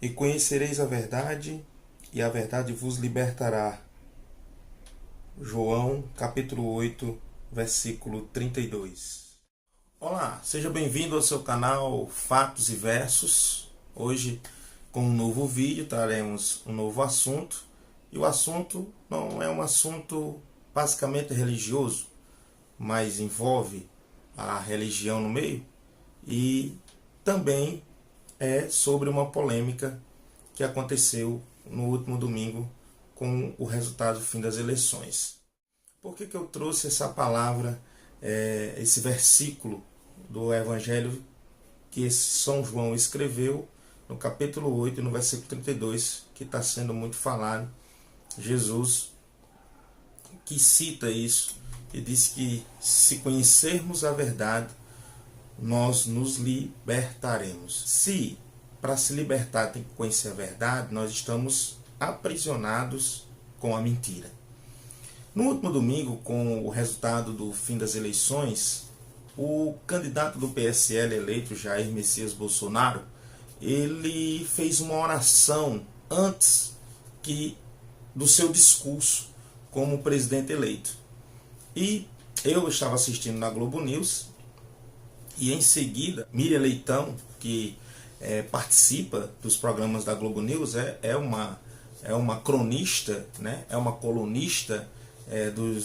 E conhecereis a verdade, e a verdade vos libertará. João, capítulo 8, versículo 32. Olá, seja bem-vindo ao seu canal Fatos e Versos. Hoje, com um novo vídeo, traremos um novo assunto. E o assunto não é um assunto basicamente religioso, mas envolve a religião no meio. E também é sobre uma polêmica que aconteceu no último domingo com o resultado do fim das eleições. Por que eu trouxe essa palavra, esse versículo do Evangelho que São João escreveu no capítulo 8 e no versículo 32, que está sendo muito falado? Jesus que cita isso e diz que se conhecermos a verdade, nós nos libertaremos. Se para se libertar tem que conhecer a verdade, nós estamos aprisionados com a mentira. No último domingo, com o resultado do fim das eleições, o candidato do PSL eleito, Jair Messias Bolsonaro, ele fez uma oração antes do seu discurso como presidente eleito. E eu estava assistindo na Globo News e em seguida Miriam Leitão, que participa dos programas da Globo News, é uma cronista, né? É uma colunista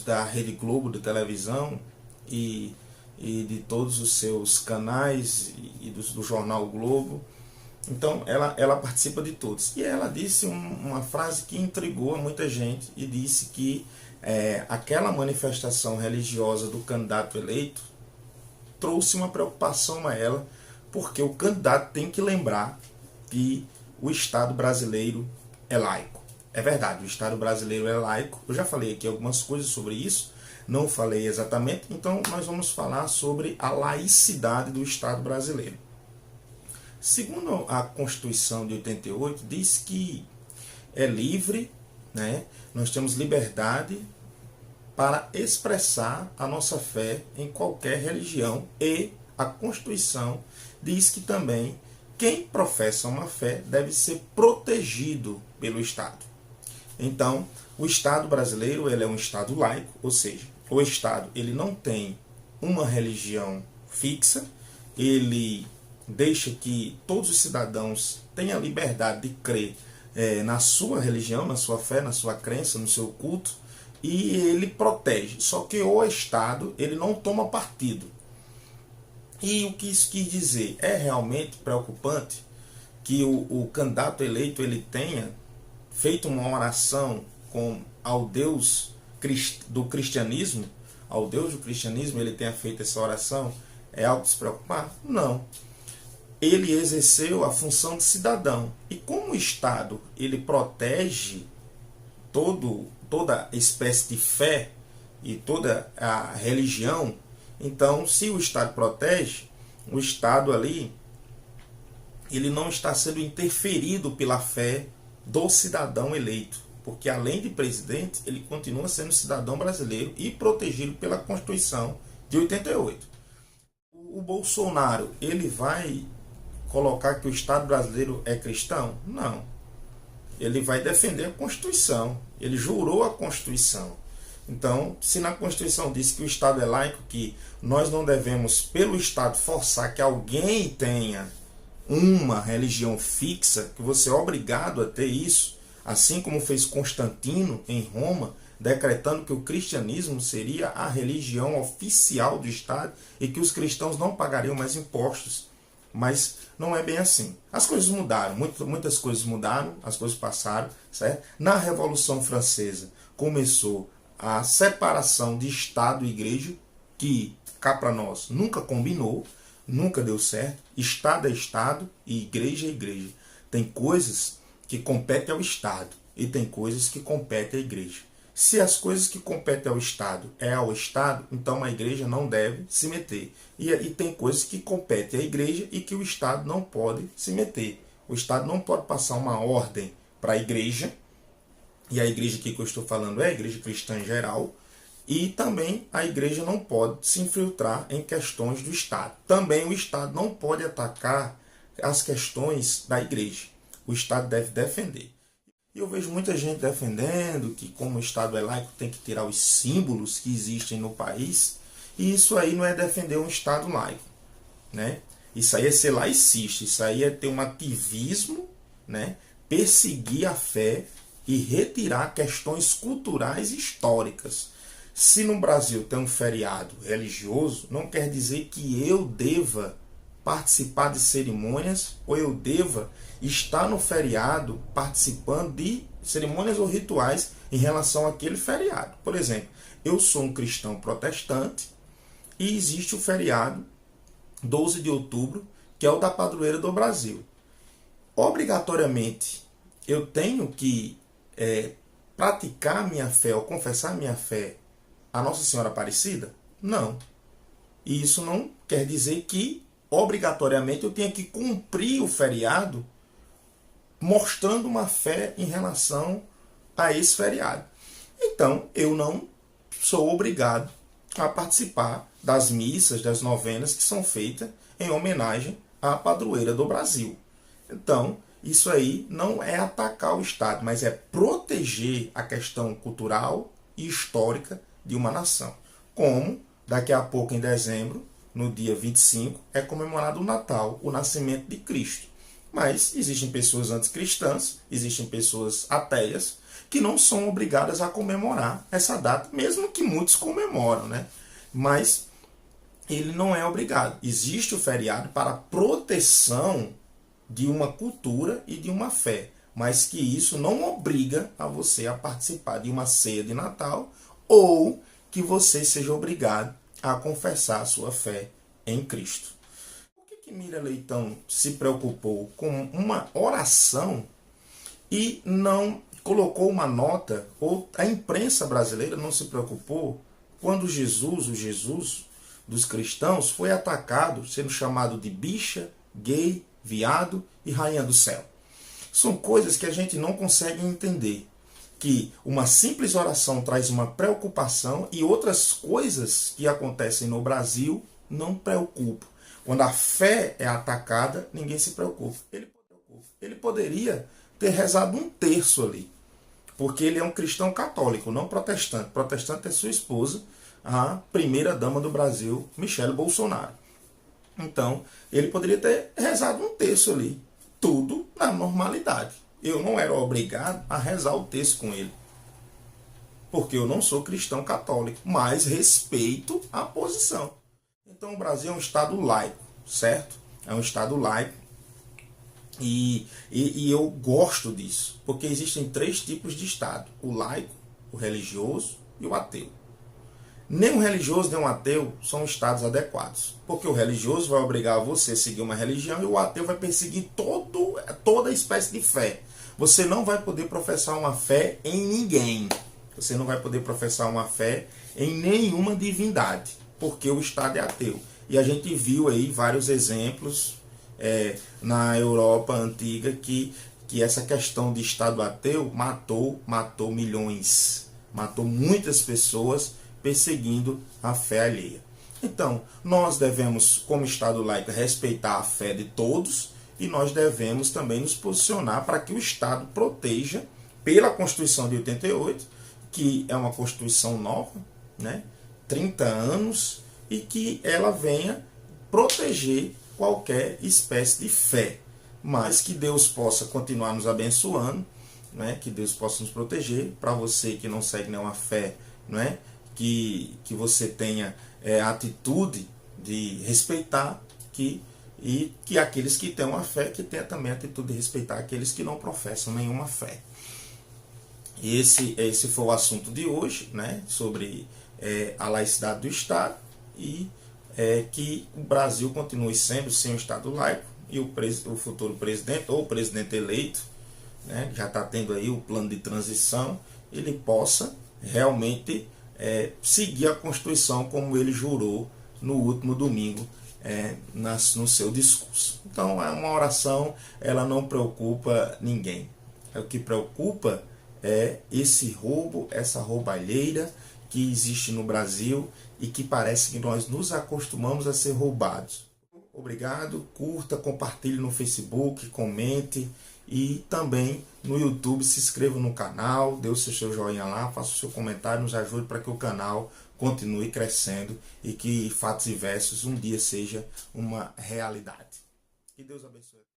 da Rede Globo de televisão e de todos os seus canais e do jornal Globo. Então ela participa de todos. E ela disse uma frase que intrigou a muita gente e disse que aquela manifestação religiosa do candidato eleito trouxe uma preocupação a ela, porque o candidato tem que lembrar que o Estado brasileiro é laico. É verdade, o Estado brasileiro é laico. Eu já falei aqui algumas coisas sobre isso, não falei exatamente, então nós vamos falar sobre a laicidade do Estado brasileiro. Segundo a Constituição de 88, diz que é livre, né? Nós temos liberdade para expressar a nossa fé em qualquer religião, e a Constituição diz que também quem professa uma fé deve ser protegido pelo Estado. Então, o Estado brasileiro ele é um Estado laico, ou seja, o Estado ele não tem uma religião fixa, ele deixa que todos os cidadãos tenham a liberdade de crer na sua religião, na sua fé, na sua crença, no seu culto, e ele protege. Só que o Estado ele não toma partido. E o que isso quis dizer? É realmente preocupante que o candidato eleito ele tenha feito uma oração ao Deus do cristianismo, ao Deus do cristianismo, ele tenha feito essa oração. É algo de se preocupar? Não. Ele exerceu a função de cidadão. E como o Estado ele protege toda espécie de fé e toda a religião, então se o Estado protege, o Estado ali ele não está sendo interferido pela fé do cidadão eleito, porque além de presidente, ele continua sendo cidadão brasileiro e protegido pela Constituição de 88. O Bolsonaro, ele vai colocar que o Estado brasileiro é cristão? Não. Ele vai defender a Constituição. Ele jurou a Constituição. Então, se na Constituição diz que o Estado é laico, que nós não devemos, pelo Estado, forçar que alguém tenha uma religião fixa, que você é obrigado a ter isso, assim como fez Constantino em Roma, decretando que o cristianismo seria a religião oficial do Estado e que os cristãos não pagariam mais impostos. Mas não é bem assim. As coisas mudaram, muitas coisas mudaram, as coisas passaram, certo? Na Revolução Francesa começou a separação de Estado e Igreja, que cá para nós nunca combinou, nunca deu certo. Estado é Estado e Igreja é Igreja. Tem coisas que competem ao Estado e tem coisas que competem à Igreja. Se as coisas que competem ao Estado é ao Estado, então a Igreja não deve se meter. E tem coisas que competem à Igreja e que o Estado não pode se meter. O Estado não pode passar uma ordem para a Igreja, e a Igreja aqui que eu estou falando é a Igreja cristã em geral, e também a Igreja não pode se infiltrar em questões do Estado. Também o Estado não pode atacar as questões da Igreja. o Estado deve defender. E eu vejo muita gente defendendo que, como o Estado é laico, tem que tirar os símbolos que existem no país, e isso aí não é defender um Estado laico, né? Isso aí é ser laicista, isso aí é ter um ativismo, né? Perseguir a fé e retirar questões culturais e históricas. Se no Brasil tem um feriado religioso, não quer dizer que eu deva participar de cerimônias ou eu deva estar no feriado participando de cerimônias ou rituais em relação àquele feriado. Por exemplo, eu sou um cristão protestante e existe o feriado 12 de outubro, que é o da Padroeira do Brasil. Obrigatoriamente, eu tenho que praticar minha fé ou confessar minha fé a Nossa Senhora Aparecida? Não. E isso não quer dizer que obrigatoriamente eu tenha que cumprir o feriado mostrando uma fé em relação a esse feriado. Então, eu não sou obrigado a participar das missas, das novenas que são feitas em homenagem à Padroeira do Brasil. Então, isso aí não é atacar o Estado, mas é proteger a questão cultural e histórica de uma nação. Como, daqui a pouco, em dezembro, no dia 25, é comemorado o Natal, o nascimento de Cristo. Mas existem pessoas anticristãs, existem pessoas ateias, que não são obrigadas a comemorar essa data, mesmo que muitos comemoram, né? Mas ele não é obrigado. Existe o feriado para proteção de uma cultura e de uma fé, mas que isso não obriga a você a participar de uma ceia de Natal ou que você seja obrigado a confessar a sua fé em Cristo. Por que Miriam Leitão se preocupou com uma oração e não colocou uma nota, ou a imprensa brasileira não se preocupou quando Jesus, o Jesus dos cristãos, foi atacado, sendo chamado de bicha, gay, viado e rainha do céu? São coisas que a gente não consegue entender. Que uma simples oração traz uma preocupação e outras coisas que acontecem no Brasil não preocupam. Quando a fé é atacada, ninguém se preocupa. Ele poderia ter rezado um terço ali, porque ele é um cristão católico, não protestante. Protestante é sua esposa, a primeira-dama do Brasil, Michele Bolsonaro. Então, ele poderia ter rezado um terço ali, tudo na normalidade. Eu não era obrigado a rezar o texto com ele, porque eu não sou cristão católico, mas respeito a posição. Então o Brasil é um Estado laico, certo? É um Estado laico e eu gosto disso, porque existem 3 tipos de Estado: o laico, o religioso e o ateu. Nem o religioso nem o ateu são estados adequados, porque o religioso vai obrigar você a seguir uma religião e o ateu vai perseguir toda espécie de fé. Você não vai poder professar uma fé em ninguém. Você não vai poder professar uma fé em nenhuma divindade, porque o Estado é ateu. E a gente viu aí vários exemplos na Europa antiga que essa questão de Estado ateu matou milhões, matou muitas pessoas perseguindo a fé alheia. Então, nós devemos, como Estado laico, respeitar a fé de todos e nós devemos também nos posicionar para que o Estado proteja, pela Constituição de 88, que é uma Constituição nova, né, 30 anos, e que ela venha proteger qualquer espécie de fé. Mas que Deus possa continuar nos abençoando, né, que Deus possa nos proteger. Para você que não segue nenhuma fé, né, que você tenha a atitude de respeitar, e que aqueles que têm uma fé, que tenham também a atitude de respeitar aqueles que não professam nenhuma fé. Esse foi o assunto de hoje, né, sobre a laicidade do Estado, e que o Brasil continue sendo sem um Estado laico, e o futuro presidente, ou o presidente eleito, né, já está tendo aí o plano de transição, ele possa realmente seguir a Constituição como ele jurou no último domingo no seu discurso. Então, é uma oração, ela não preocupa ninguém. O que preocupa é esse roubo, essa roubalheira que existe no Brasil e que parece que nós nos acostumamos a ser roubados. Obrigado, curta, compartilhe no Facebook, comente E também no YouTube, se inscreva no canal, dê o seu joinha lá, faça o seu comentário, nos ajude para que o canal continue crescendo e que Fatos e Versos um dia seja uma realidade. Que Deus abençoe.